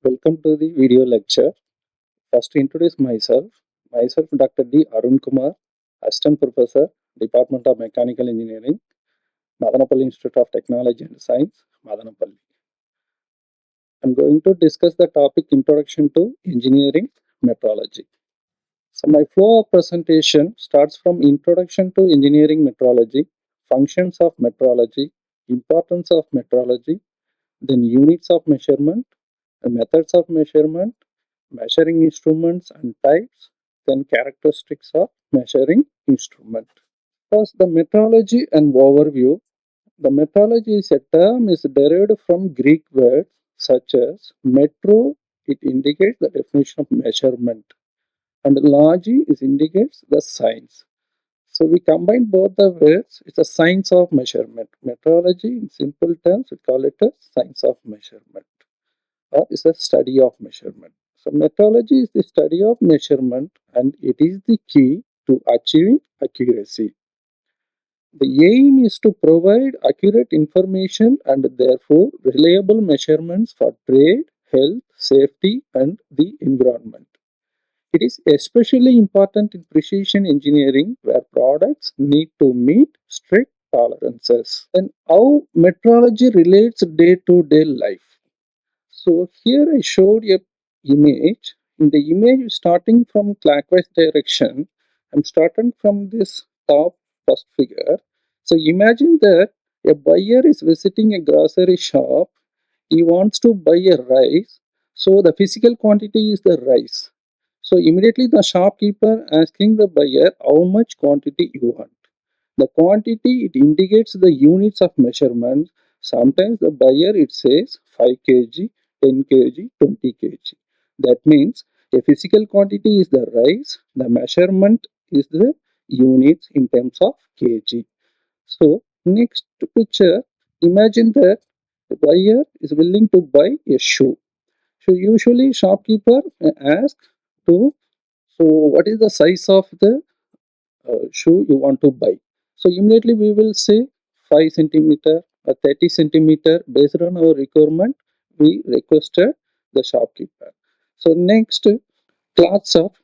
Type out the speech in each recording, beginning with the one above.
Welcome to the video lecture. First, to introduce myself. Myself, Dr. D. Arun Kumar, Assistant Professor, Department of Mechanical Engineering, Madanapalli Institute of Technology and Science, Madanapalli. I'm going to discuss the topic Introduction to Engineering Metrology. So, my flow of presentation starts from Introduction to Engineering Metrology, Functions of Metrology, Importance of Metrology, then Units of Measurement, Methods of Measurement, measuring instruments and types, then characteristics of measuring instrument. First, the metrology and overview. The metrology is a term is derived from Greek words such as metro, it indicates the definition of measurement, and logy is indicates the science. So we combine both the words, it's a science of measurement. Metrology in simple terms, we call it a science of measurement. Is a study of measurement. So metrology is the study of measurement and it is the key to achieving accuracy. The aim is to provide accurate information and therefore reliable measurements for trade, health, safety and the environment. It is especially important in precision engineering where products need to meet strict tolerances. And how metrology relates day-to-day life. So here I showed a image. In the image starting from clockwise direction, I'm starting from this top first figure. So imagine that a buyer is visiting a grocery shop. He wants to buy a rice. So the physical quantity is the rice. So immediately the shopkeeper asking the buyer how much quantity you want. The quantity it indicates the units of measurement. Sometimes the buyer it says 5 kg, 10 kg, 20 kg. That means a physical quantity is the rice, the measurement is the units in terms of kg. So next picture, imagine that the buyer is willing to buy a shoe. So usually shopkeeper ask to, so what is the size of the shoe you want to buy? So immediately we will say 5 centimeter or 30 centimeter based on our requirement. We requested the shopkeeper. So next, cloth shop.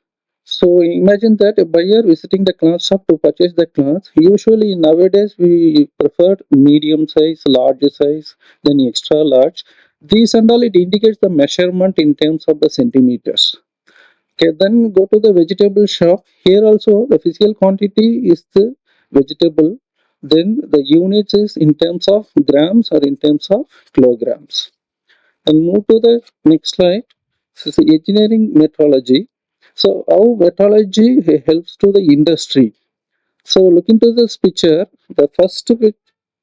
So imagine that a buyer visiting the cloth shop to purchase the cloth. Usually nowadays we prefer medium size, large size, then extra large. These and all it indicates the measurement in terms of the centimeters. Okay, then go to the vegetable shop. Here also the physical quantity is the vegetable. Then the units is in terms of grams or in terms of kilograms. And move to the next slide. This is engineering metrology. So how metrology helps to the industry. So look into this picture. The first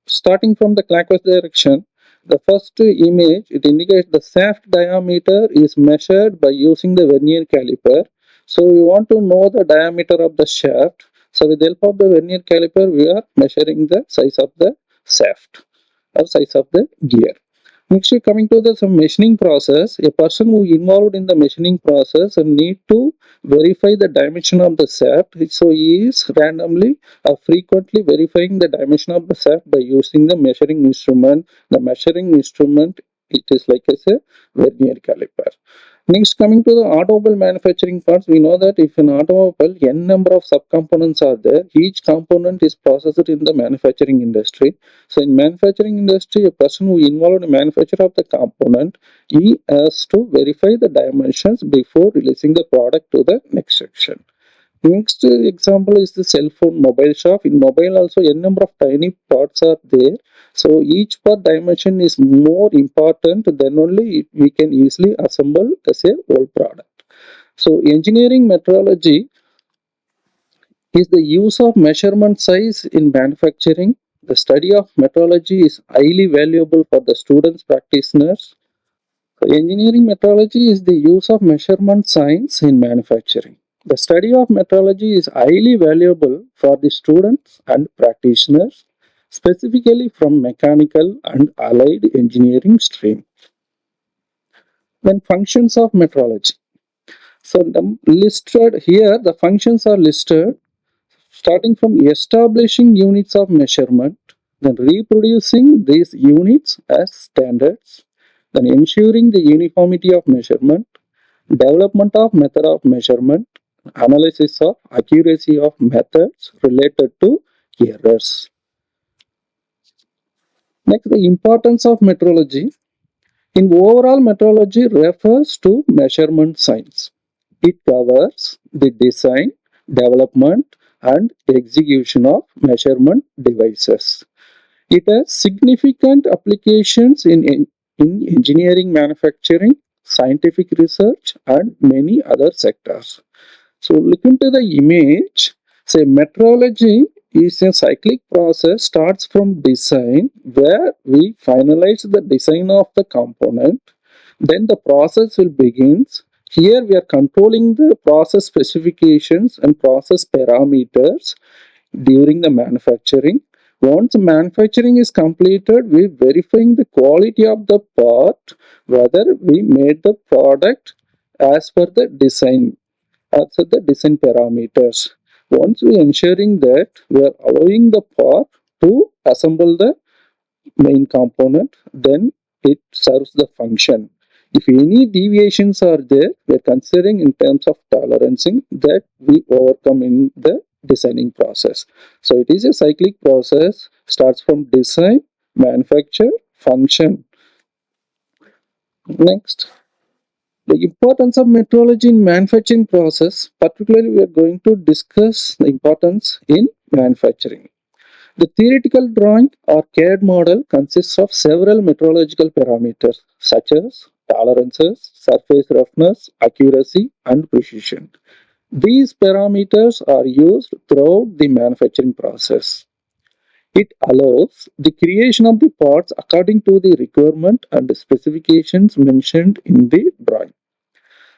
starting from the clockwise direction, the first image it indicates the shaft diameter is measured by using the vernier caliper. So we want to know the diameter of the shaft. So with the help of the vernier caliper, we are measuring the size of the shaft or size of the gear. Next, coming to the some machining process, a person who involved in the machining process need to verify the dimension of the shaft. So he is randomly or frequently verifying the dimension of the shaft by using the measuring instrument. The measuring instrument it is like as a vernier caliper. Next, coming to the automobile manufacturing parts, we know that if an automobile, n number of subcomponents are there, each component is processed in the manufacturing industry. So, in manufacturing industry, a person who involved in manufacture of the component, he has to verify the dimensions before releasing the product to the next section. Next example is the cell phone mobile shop. In mobile also n number of tiny parts are there. So each part dimension is more important, then only we can easily assemble as a whole product. So engineering metrology is the use of measurement size in manufacturing. The study of metrology is highly valuable for the students practitioners. So engineering metrology is the use of measurement science in manufacturing. The study of metrology is highly valuable for the students and practitioners, specifically from mechanical and allied engineering stream. Then functions of metrology. So listed here, the functions are listed starting from establishing units of measurement, then reproducing these units as standards, then ensuring the uniformity of measurement, development of method of measurement, analysis of accuracy of methods related to errors. Next, the importance of metrology. In overall, metrology refers to measurement science. It covers the design, development, and execution of measurement devices. It has significant applications in engineering, manufacturing, scientific research, and many other sectors. So look into the image. Say metrology is a cyclic process starts from design where we finalize the design of the component. Then the process will begins. Here we are controlling the process specifications and process parameters during the manufacturing. Once manufacturing is completed, we verifying the quality of the part, whether we made the product as per the design, as per the design parameters. Once we ensuring that we are allowing the part to assemble the main component, then it serves the function. If any deviations are there, we are considering in terms of tolerancing that we overcome in the designing process. So it is a cyclic process, starts from design, manufacture, function. Next, the importance of metrology in manufacturing process, particularly we are going to discuss the importance in manufacturing. The theoretical drawing or CAD model consists of several metrological parameters such as tolerances, surface roughness, accuracy, and precision. These parameters are used throughout the manufacturing process. It allows the creation of the parts according to the requirement and the specifications mentioned in the drawing.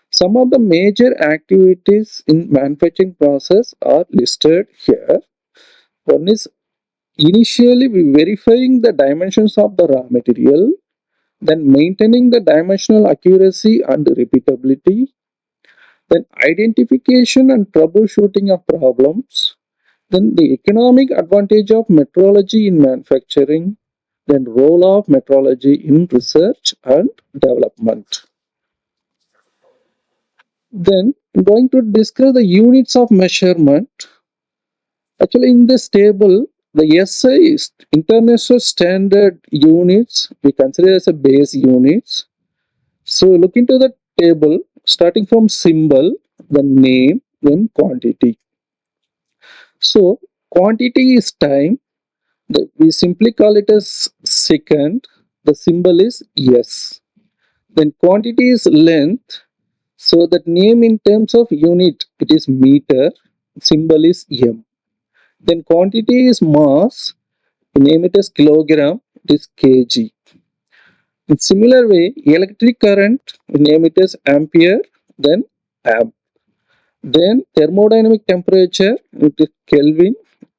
Some of the major activities in manufacturing process are listed here. One is initially we verifying the dimensions of the raw material, then maintaining the dimensional accuracy and repeatability, then identification and troubleshooting of problems, then the economic advantage of metrology in manufacturing, then role of metrology in research and development. Then I'm going to discuss the units of measurement. Actually, in this table, the SI is International Standard Units, we consider as a base units. So look into the table, starting from symbol, the name, then quantity. So quantity is time. We simply call it as second. The symbol is S. Then quantity is length. So that name in terms of unit, it is meter. Symbol is M. Then quantity is mass, name it as kilogram, it is kg. In similar way, electric current, name it as ampere, then amp. Then thermodynamic temperature, it is Kelvin,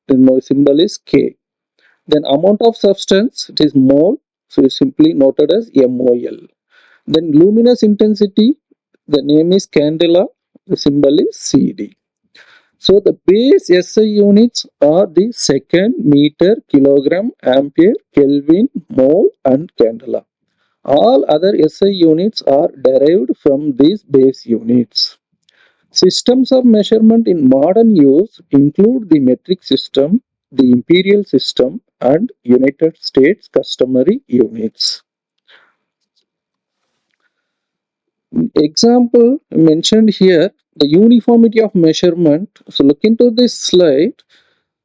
the symbol is K. Then amount of substance, it is mole, so it's simply noted as MOL. Then luminous intensity, the name is candela, the symbol is CD. So the base SI units are the second, meter, kilogram, ampere, Kelvin, mole, and candela. All other SI units are derived from these base units. Systems of measurement in modern use include the metric system, the imperial system, and United States customary units. Example mentioned here, the uniformity of measurement. So look into this slide.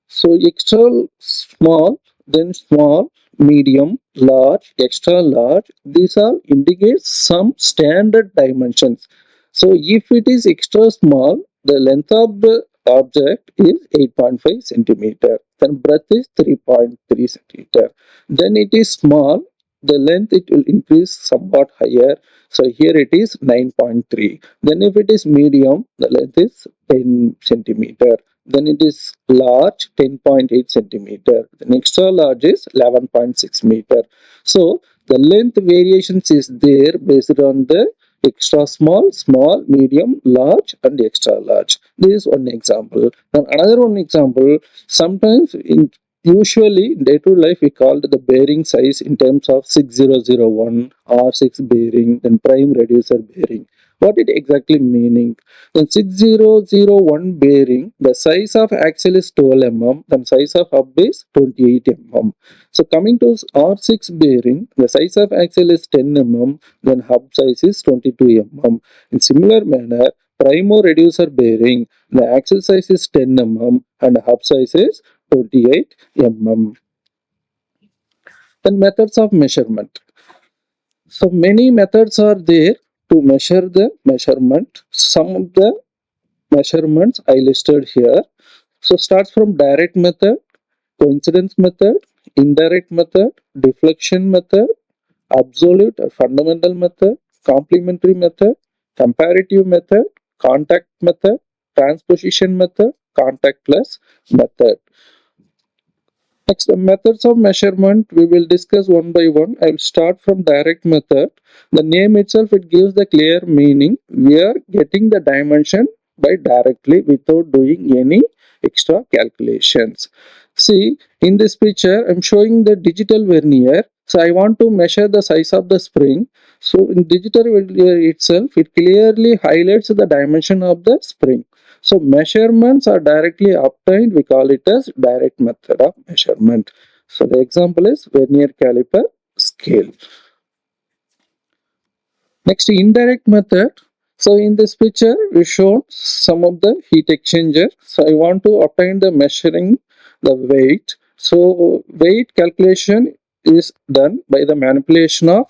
So extra small, then small, medium, large, extra large. These all indicate some standard dimensions. So if it is extra small, the length of the object is 8.5 centimeter. Then breadth is 3.3 centimeter. Then it is small, the length it will increase somewhat higher. So here it is 9.3. Then if it is medium, the length is 10 centimeter. Then it is large, 10.8 centimeter. The extra large is 11.6 meter. So the length variations is there based on the extra small, small, medium, large, and extra large. This is one example. And another one example, sometimes in Usually in day-to-day life we called the bearing size in terms of 6001 R6 bearing, then prime reducer bearing. What it exactly meaning? Then 6001 bearing, the size of axle is 12 mm, then size of hub is 28 mm. So coming to R6 bearing, the size of axle is 10 mm, then hub size is 22 mm. In similar manner, primo reducer bearing, the axle size is 10 mm and hub size is 28 mm. Then methods of measurement. So many methods are there to measure the measurement. Some of the measurements I listed here. So starts from direct method, coincidence method, indirect method, deflection method, absolute or fundamental method, complementary method, comparative method, contact method, transposition method, contactless method. Next, the methods of measurement we will discuss one by one. I will start from direct method. The name itself it gives the clear meaning. We are getting the dimension by directly without doing any extra calculations. See, in this picture, I am showing the digital vernier. So I want to measure the size of the spring. So in digital vernier itself, it clearly highlights the dimension of the spring. So measurements are directly obtained. We call it as direct method of measurement. So the example is vernier caliper scale. Next, indirect method. So in this picture, we show some of the heat exchanger. So I want to obtain the measuring the weight. So weight calculation is done by the manipulation of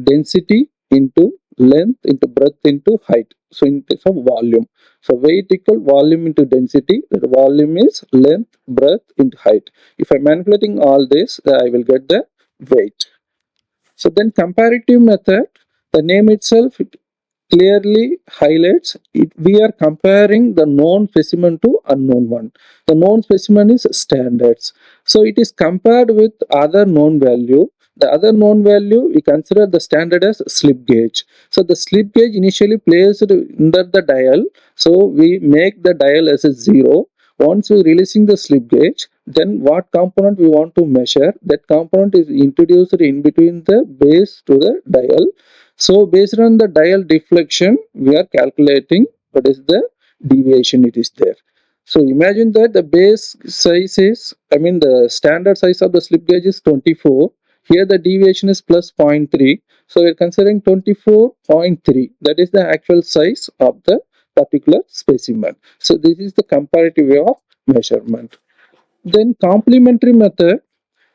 density into length into breadth into height. So in terms of volume. So weight equal volume into density. The volume is length, breadth into height. If I'm manipulating all this, I will get the weight. So then comparative method, the name itself it clearly highlights it. We are comparing the known specimen to unknown one. The known specimen is standards. So it is compared with other known value. The other known value we consider the standard as slip gauge. So the slip gauge initially placed under the dial. So we make the dial as a 0. Once we releasing the slip gauge, then what component we want to measure, that component is introduced in between the base to the dial. So based on the dial deflection, we are calculating what is the deviation it is there. So imagine that the base size is, the standard size of the slip gauge is 24. Here the deviation is plus 0.3. So we are considering 24.3. That is the actual size of the particular specimen. So this is the comparative way of measurement. Then complementary method.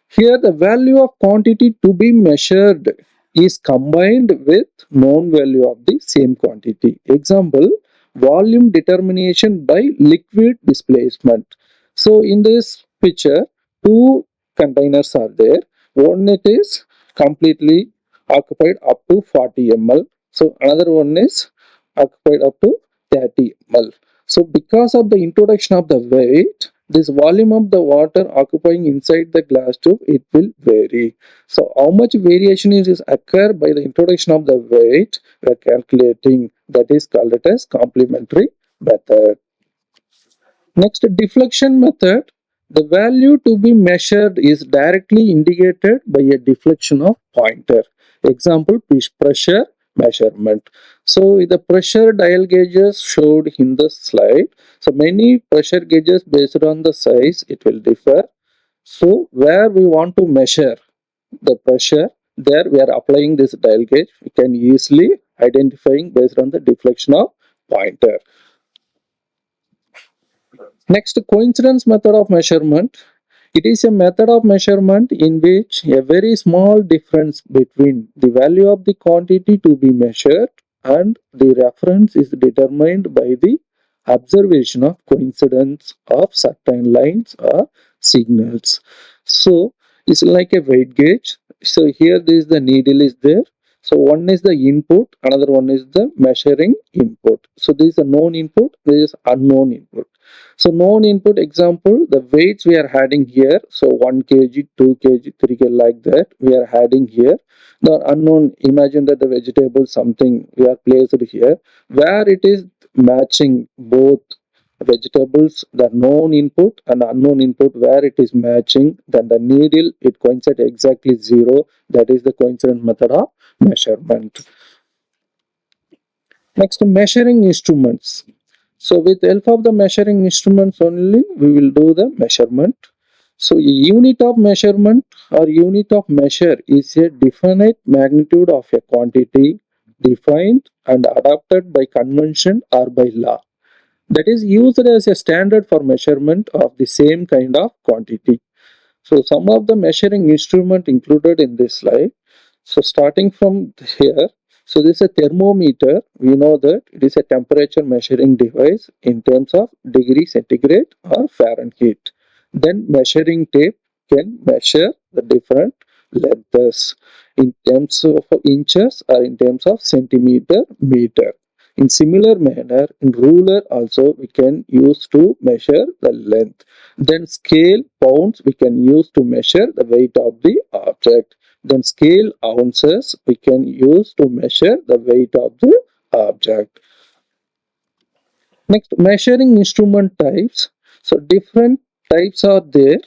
Here the value of quantity to be measured is combined with known value of the same quantity. Example, volume determination by liquid displacement. So in this picture, two containers are there. One it is completely occupied up to 40 ml. So another one is occupied up to 30 ml. So because of the introduction of the weight, this volume of the water occupying inside the glass tube, it will vary. So how much variation is occur by the introduction of the weight we are calculating, that is called it as complementary method. Next, deflection method. The value to be measured is directly indicated by a deflection of pointer. Example, pressure measurement. So the pressure dial gauges showed in the slide. So many pressure gauges based on the size, it will differ. So where we want to measure the pressure, there we are applying this dial gauge. We can easily identifying based on the deflection of pointer. Next, coincidence method of measurement. It is a method of measurement in which a very small difference between the value of the quantity to be measured and the reference is determined by the observation of coincidence of certain lines or signals. So, it's like a weight gauge. So, here this the needle is there. So, one is the input, another one is the measuring input. So, this is a known input, this is unknown input. So known input example, the weights we are adding here. So 1 kg, 2 kg, 3 kg like that we are adding here. The unknown, imagine that the vegetable something we are placed here where it is matching both vegetables, the known input and unknown input where it is matching, then the needle it coincides exactly 0. That is the coincidence method of measurement. Next, measuring instruments. So with the help of the measuring instruments only, we will do the measurement. So a unit of measurement or unit of measure is a definite magnitude of a quantity defined and adopted by convention or by law. That is used as a standard for measurement of the same kind of quantity. So some of the measuring instrument included in this slide. So starting from here, so this is a thermometer. We know that it is a temperature measuring device in terms of degree centigrade or Fahrenheit. Then measuring tape can measure the different lengths in terms of inches or in terms of centimeter, meter. In similar manner, in ruler also we can use to measure the length. Then scale, pounds we can use to measure the weight of the object. Then scale, ounces we can use to measure the weight of the object. Next, measuring instrument types. So different types are there,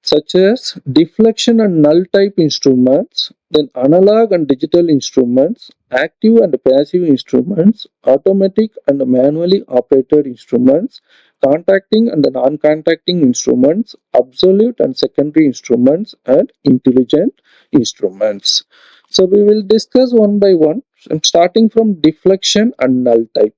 such as deflection and null type instruments, then analog and digital instruments, active and passive instruments, automatic and manually operated instruments, contacting and non-contacting instruments, absolute and secondary instruments, and intelligent instruments. So we will discuss one by one, and starting from deflection and null type.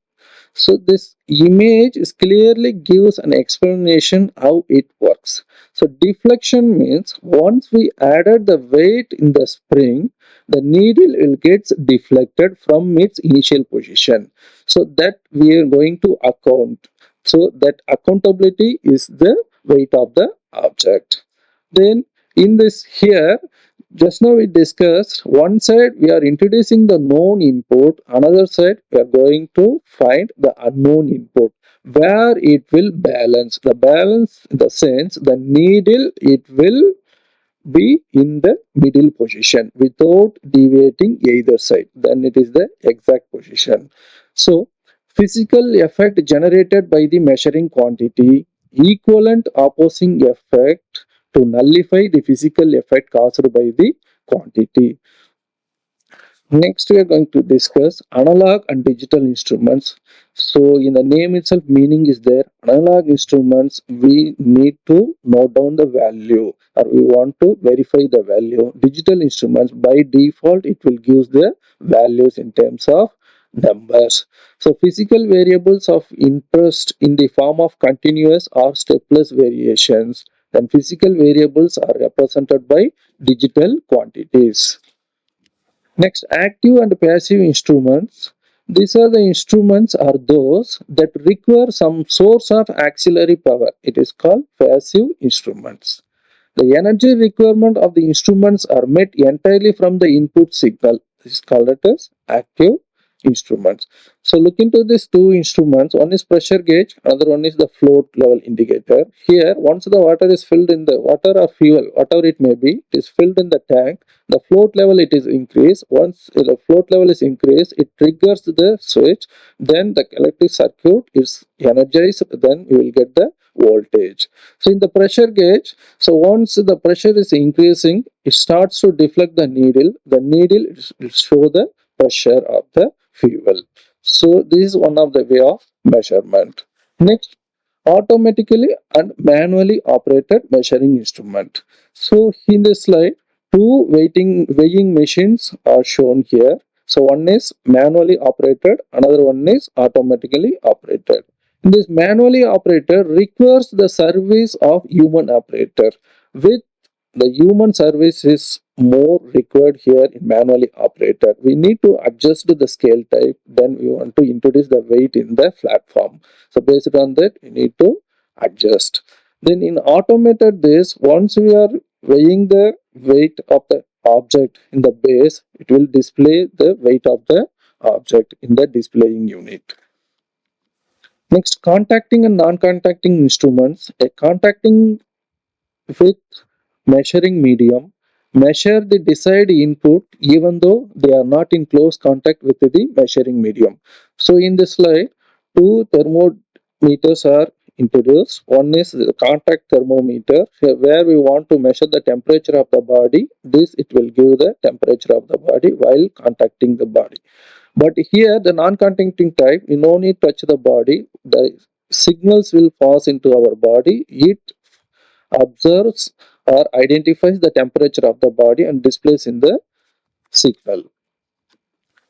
So this image is clearly gives an explanation how it works. So deflection means once we added the weight in the spring, the needle will get deflected from its initial position. So that we are going to account. So that accountability is the weight of the object. Then in this here, just now we discussed one side we are introducing the known input, another side we are going to find the unknown input where it will balance. The balance in the sense the needle it will be in the middle position without deviating either side. Then it is the exact position. So physical effect generated by the measuring quantity, equivalent opposing effect to nullify the physical effect caused by the quantity. Next, we are going to discuss analog and digital instruments. So, in the name itself, meaning is there. Analog instruments, we need to note down the value or we want to verify the value. Digital instruments, by default, it will give the values in terms of numbers. So, physical variables of interest in the form of continuous or stepless variations. Then, physical variables are represented by digital quantities. Next, active and passive instruments. These are the instruments are those that require some source of auxiliary power. It is called passive instruments. The energy requirement of the instruments are met entirely from the input signal. This is called as active instruments. So look into these two instruments. One is pressure gauge, another one is the float level indicator. Here, once the water is filled in the water or fuel, whatever it may be, it is filled in the tank. The float level it is increased. Once the float level is increased, it triggers the switch. Then the electric circuit is energized. Then you will get the voltage. So in the pressure gauge, so once the pressure is increasing, it starts to deflect the needle. The needle will show the pressure of the fuel. So this is one of the way of measurement. Next, automatically and manually operated measuring instrument. So in this slide, two weighing machines are shown here. So one is manually operated, another one is automatically operated. This manually operator requires the service of human operator. With the human service is more required here in manually operator. We need to adjust the scale type. Then we want to introduce the weight in the platform. So based on that, we need to adjust. Then in automated this, once we are weighing the weight of the object in the base, it will display the weight of the object in the displaying unit. Next, contacting and non-contacting instruments. A contacting with measuring medium measure the desired input even though they are not in close contact with the measuring medium. So in this slide, two meters are introduced. One is the contact thermometer, where we want to measure the temperature of the body. This it will give the temperature of the body while contacting the body. But here the non-contacting type, we no need touch the body. The signals will pass into our body. It observes or identifies the temperature of the body and displays in the signal.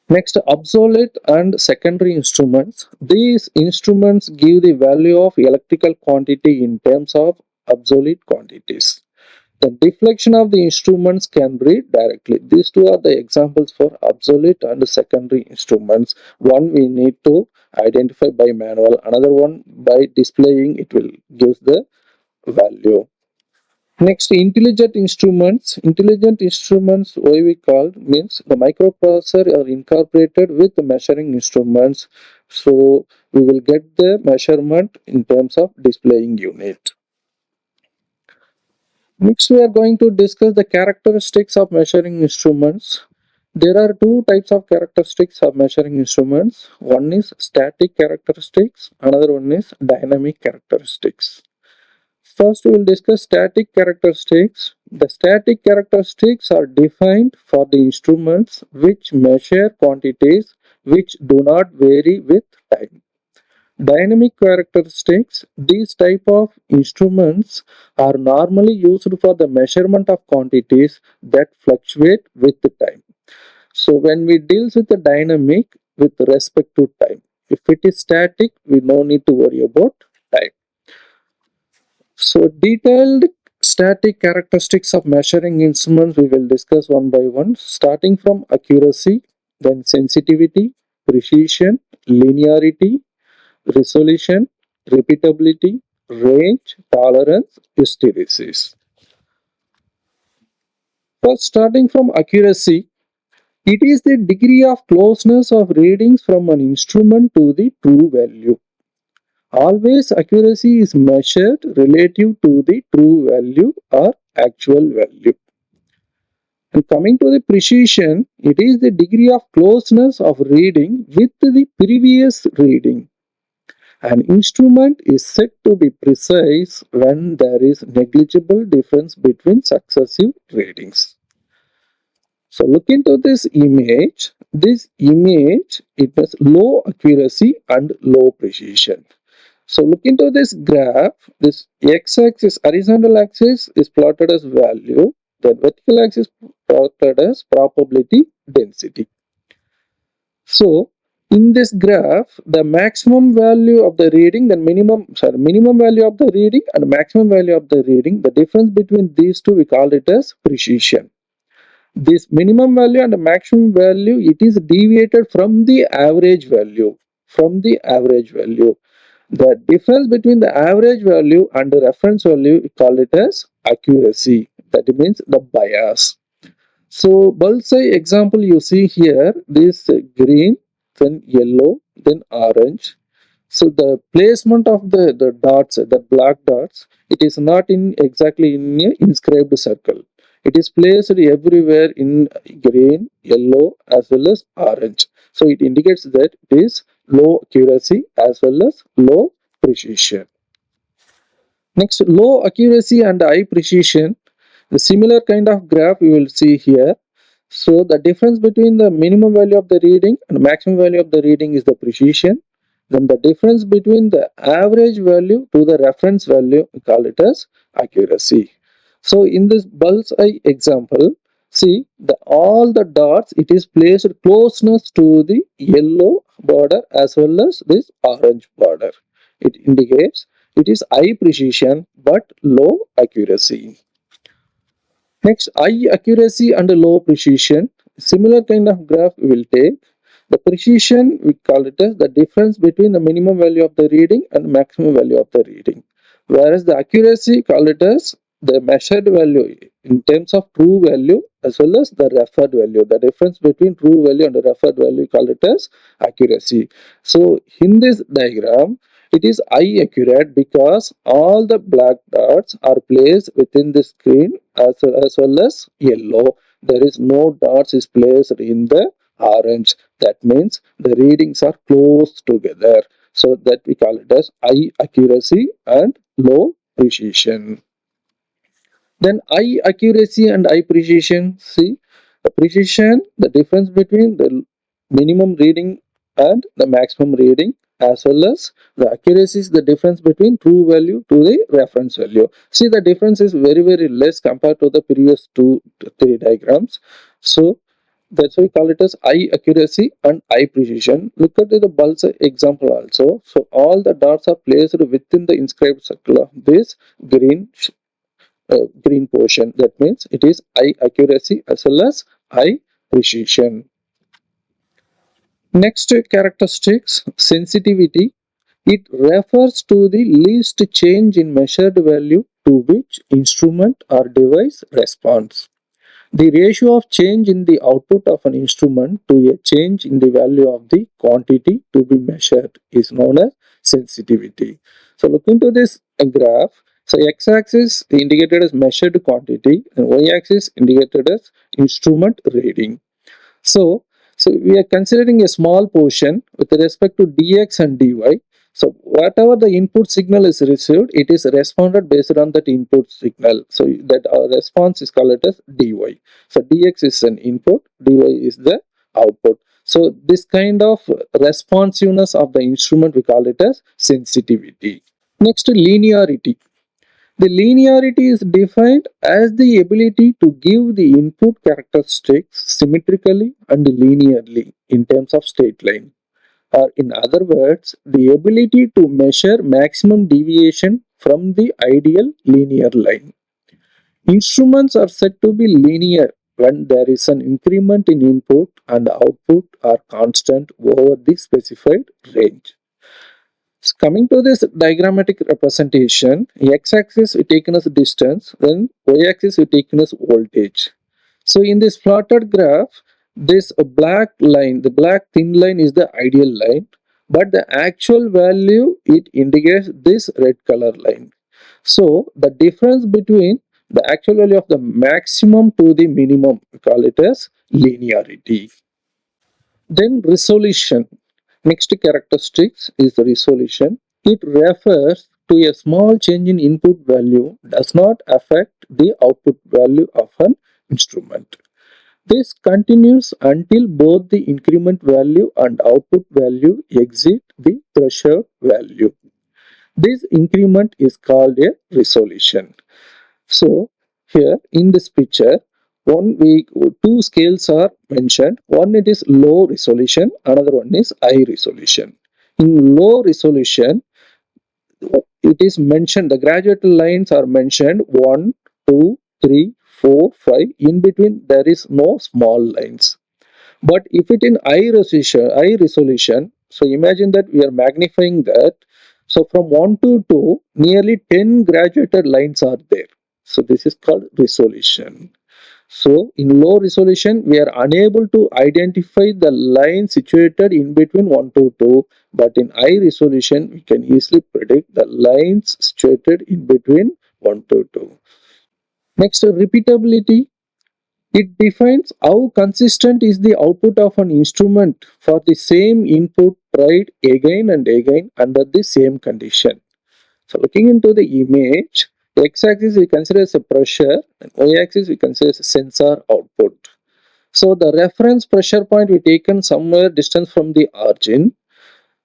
Next, absolute and secondary instruments. These instruments give the value of electrical quantity in terms of absolute quantities. The deflection of the instruments can read directly. These two are the examples for absolute and secondary instruments. One we need to identify by manual, another one by displaying it will give the value. Next, intelligent instruments. Intelligent instruments, why we called, means the microprocessor are incorporated with the measuring instruments. So we will get the measurement in terms of displaying unit. Next, we are going to discuss the characteristics of measuring instruments. There are two types of characteristics of measuring instruments. One is static characteristics, another one is dynamic characteristics. First, we will discuss static characteristics. The static characteristics are defined for the instruments which measure quantities which do not vary with time. Dynamic characteristics. These type of instruments are normally used for the measurement of quantities that fluctuate with the time. So when we deal with the dynamic with respect to time, if it is static, we no need to worry about time. So detailed static characteristics of measuring instruments we will discuss one by one, starting from accuracy, then sensitivity, precision, linearity, resolution, repeatability, range, tolerance, hysteresis. First, starting from accuracy, it is the degree of closeness of readings from an instrument to the true value. Always accuracy is measured relative to the true value or actual value. And coming to the precision, it is the degree of closeness of reading with the previous reading. An instrument is said to be precise when there is negligible difference between successive readings. So look into this image. This image, it has low accuracy and low precision. So look into this graph. This x-axis, horizontal axis is plotted as value. The vertical axis plotted as probability density. So in this graph, the maximum value of the reading, the minimum value of the reading and maximum value of the reading, the difference between these two we call it as precision. This minimum value and the maximum value, it is deviated from the average value. The difference between the average value and the reference value, we call it as accuracy. That means the bias. So bullseye example you see here, this green, then yellow, then orange. So the placement of the dots, the black dots, it is not in exactly in a inscribed circle. It is placed everywhere in green, yellow as well as orange. So it indicates that it is low accuracy as well as low precision. Next, low accuracy and high precision. The similar kind of graph we will see here. So the difference between the minimum value of the reading and maximum value of the reading is the precision. Then the difference between the average value to the reference value, we call it as accuracy. So in this bullseye example, see all the dots, it is placed closeness to the yellow border as well as this orange border. It indicates it is high precision but low accuracy. Next, high accuracy and low precision. Similar kind of graph we will take. The precision, we call it as the difference between the minimum value of the reading and maximum value of the reading. Whereas the accuracy, call it as the measured value in terms of true value as well as the referred value. The difference between true value and the referred value, call it as accuracy. So in this diagram, it is high accurate because all the black dots are placed within the screen as well as yellow. There is no dots is placed in the orange. That means the readings are close together. So that we call it as high accuracy and low precision. Then high accuracy and high precision. See, the precision, the difference between the minimum reading and the maximum reading, as well as the accuracy is the difference between true value to the reference value. See, the difference is very less compared to the previous three diagrams. So that's why we call it as high accuracy and high precision. Look at the bulbs example also. So all the dots are placed within the inscribed circle of this green portion. That means it is high accuracy as well as high precision. Next characteristics, sensitivity. It refers to the least change in measured value to which instrument or device responds. The ratio of change in the output of an instrument to a change in the value of the quantity to be measured is known as sensitivity. So look into this graph. So x-axis indicated as measured quantity and y-axis indicated as instrument reading. So, we are considering a small portion with respect to dx and dy. So whatever the input signal is received, it is responded based on that input signal. So that our response is called as dy. So dx is an input, dy is the output. So this kind of responsiveness of the instrument we call it as sensitivity. Next, linearity. The linearity is defined as the ability to give the input characteristics symmetrically and linearly in terms of straight line. Or in other words, the ability to measure maximum deviation from the ideal linear line. Instruments are said to be linear when there is an increment in input and output are constant over the specified range. Coming to this diagrammatic representation, x-axis we taken as distance, then y-axis we taken as voltage. So in this plotted graph, this black line, the black thin line is the ideal line, but the actual value it indicates this red color line. So the difference between the actual value of the maximum to the minimum, we call it as linearity. Then resolution. Next characteristics is the resolution. It refers to a small change in input value does not affect the output value of an instrument. This continues until both the increment value and output value exceed the threshold value. This increment is called a resolution. So here in this picture, two scales are mentioned. One it is low resolution, another one is high resolution. In low resolution, it is mentioned the graduated lines are mentioned 1, 2, 3, 4, 5. In between there is no small lines. But if it in high resolution, so imagine that we are magnifying that. So from 1 to 2, nearly 10 graduated lines are there. So this is called resolution. So in low resolution, we are unable to identify the line situated in between 1 to 2, but in high resolution, we can easily predict the lines situated in between 1 to 2. Next, repeatability. It defines how consistent is the output of an instrument for the same input tried again and again under the same condition. So looking into the image, the x-axis we consider as a pressure and y-axis we consider as a sensor output. So the reference pressure point we taken somewhere distance from the origin.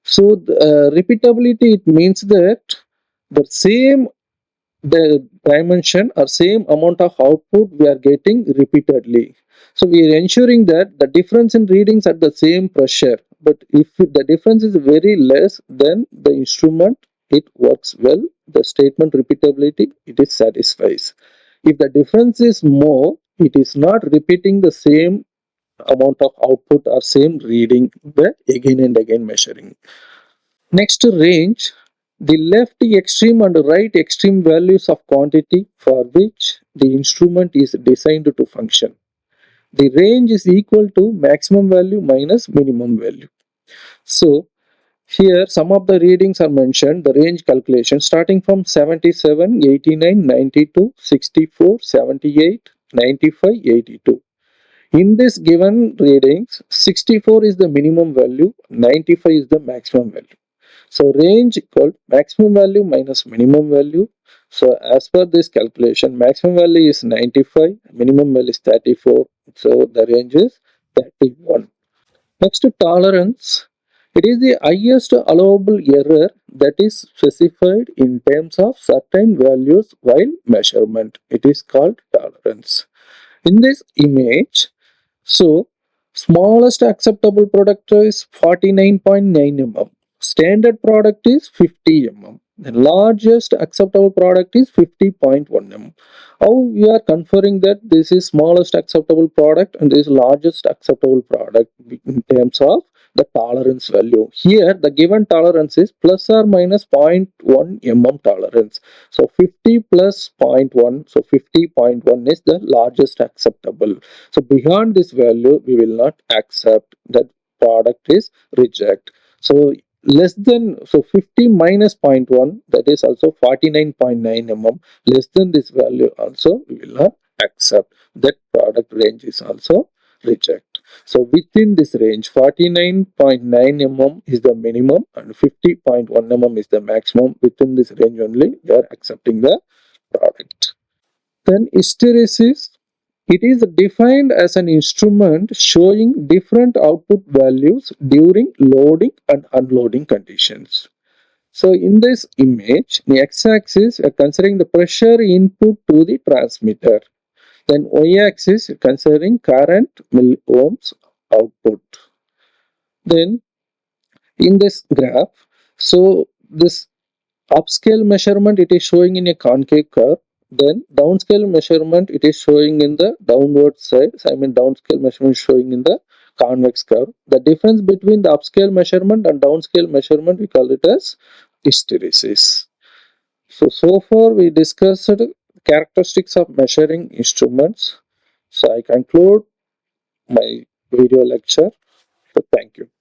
So the, repeatability, it means that the same the dimension or same amount of output we are getting repeatedly. So we are ensuring that the difference in readings at the same pressure, but if the difference is very less, then the instrument it works well. The statement repeatability it is satisfies. If the difference is more, it is not repeating the same amount of output or same reading the again and again measuring. Next, range. The left extreme and right extreme values of quantity for which the instrument is designed to function. The range is equal to maximum value minus minimum value. So here some of the readings are mentioned, the range calculation starting from 77, 89, 92, 64, 78, 95, 82. In this given readings, 64 is the minimum value, 95 is the maximum value. So range equal maximum value minus minimum value. So as per this calculation, maximum value is 95, minimum value is 34. So the range is 31. Next to tolerance, it is the highest allowable error that is specified in terms of certain values while measurement. It is called tolerance. In this image, so smallest acceptable product is 49.9 mm. Standard product is 50 mm. The largest acceptable product is 50.1 mm. How we are conferring that this is smallest acceptable product and this is largest acceptable product in terms of the tolerance value. Here the given tolerance is plus or minus 0.1 mm tolerance. So 50 plus zero point 0.1, so 50.1 is the largest acceptable. So beyond this value, we will not accept that product is reject. So less than, so 50 minus zero point 0.1, that is also 49.9 mm. Less than this value also we will not accept. That product range is also reject. So within this range, 49.9 mm is the minimum and 50.1 mm is the maximum. Within this range only we are accepting the product. Then hysteresis, it is defined as an instrument showing different output values during loading and unloading conditions. So in this image, the x-axis we are considering the pressure input to the transmitter. Then y-axis considering current milliohms output. Then in this graph, so this upscale measurement it is showing in a concave curve, then downscale measurement it is showing in the downward side. So I mean downscale measurement is showing in the convex curve. The difference between the upscale measurement and downscale measurement we call it as hysteresis. So far we discussed characteristics of measuring instruments. So I conclude my video lecture. So thank you.